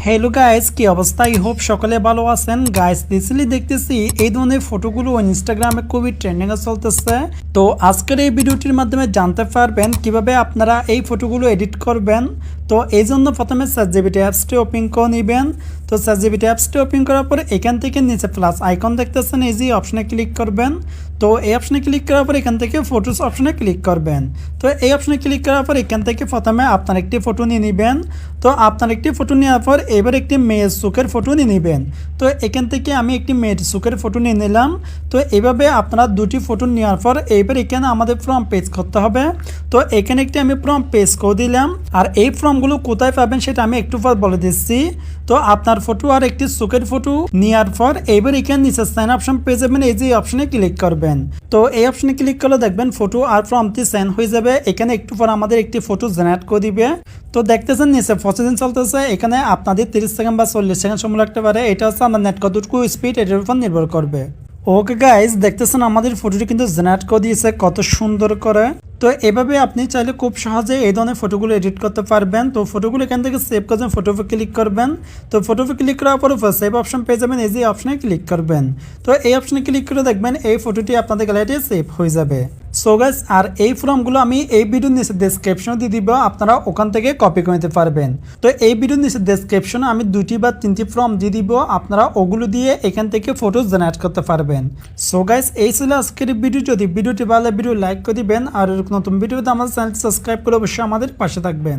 Hello guys, কি অবস্থা? I hope সকলে ভালো আছেন। গাইস রিসেন্টলি দেখতেছি এই ধরনের ফটোগুলো ইনস্টাগ্রামে খুবই ট্রেন্ডিং এ চলতেছে। তো আজকের এই ভিডিওটির মাধ্যমে জানতে পারবেন কিভাবে আপনারা এই ফটোগুলো এডিট করবেন। তো এই জন্য প্রথমে চ্যাটজিপিটি অ্যাপসটি ওপেন করে নেবেন। তো চ্যাটজিপিটি অ্যাপসটি ওপেন করার পর এখান থেকে নিচে প্লাস আইকন দেখতেছেন, এই যে অপশনে ক্লিক করবেন। তো এই অপশনে ক্লিক করার পর এখান থেকে ফটোস অপশনে ক্লিক করবেন। তো এই অপশনে ক্লিক করার পর এখান থেকে প্রথমে আপনার একটি ফটো নিয়ে নেবেন। তো আপনার একটি ফটো নেওয়ার পর এবার একটি মেয়ের চোখের ফটো নিয়ে নেবেন। তো এখান থেকে আমি একটি মেয়ের চোখের ফটো নিয়ে নিলাম। তো এইভাবে আপনারা দুটি ফটো নেওয়ার পর এইবার এখানে আমাদের ফর্ম পেজ করতে হবে। তো এখানে একটি আমি ফর্ম পেজ করে দিলাম। আর এই ফর্মগুলো কোথায় পাবেন সেটা আমি একটু পর বলে দিচ্ছি। তো আপনার ফটো আর একটি চোখের ফটো নেওয়ার পর এইবার এখানে নিচে সাইন অপশন পেয়ে যাবেন, এই যে অপশনে ক্লিক করবেন। তো এই অপশনে ক্লিক করলে দেখবেন ফটো আর ফর্মটি সাইন হয়ে যাবে। এখানে একটু পর আমাদের একটি ফটো জেনারেট করে দিবে। তো দেখতেছেন নিচে প্রসেসিং চলতেছে। এখানে আপনাদের 30 সেকেন্ড বা 40 সেকেন্ড সময় লাগতে পারে। এটা হচ্ছে আমার নেট কতটুকু স্পিড এটার উপর নির্ভর করবে। ওকে গাইজ, দেখতেছেন আমাদের ফটোটি কিন্তু জেনারেট করে দিয়েছে কত সুন্দর করে। তো এভাবে আপনি চাইলে খুব সহজে এই ধরনের ফটোগুলো এডিট করতে পারবেন। তো ফটোগুলো এখান থেকে সেভ করবেন, ফটো উপর ক্লিক করবেন। তো ফটো উপর ক্লিক করার পর সেভ অপশন পেয়ে যাবেন, এই যে অপশনে ক্লিক করবেন। তো এই অপশনে ক্লিক করে দেখবেন এই ফটোটি আপনাদের গ্যালারিতে সেভ হয়ে যাবে। সো গাইস, আর এই ফর্মগুলো আমি এই ভিডিওর নিচে ডেসক্রিপশনে দিয়ে দিব, আপনারা ওখান থেকে কপি করে নিতে পারবেন। তো এই ভিডিওর নিচে ডেসক্রিপশনে আমি 2টি বা 3টি ফর্ম দিয়ে দিব, আপনারা ওগুলো দিয়ে এখান থেকে ফটো জেনারেট করতে পারবেন। সো গাইস, এই ছিল আজকের ভিডিও। যদি ভিডিওটি ভালো লাগে ভিডিও লাইক করে দিবেন, আর নতুন ভিডিওতে আমাদের চ্যানেলটি সাবস্ক্রাইব করে অবশ্যই আমাদের পাশে থাকবেন।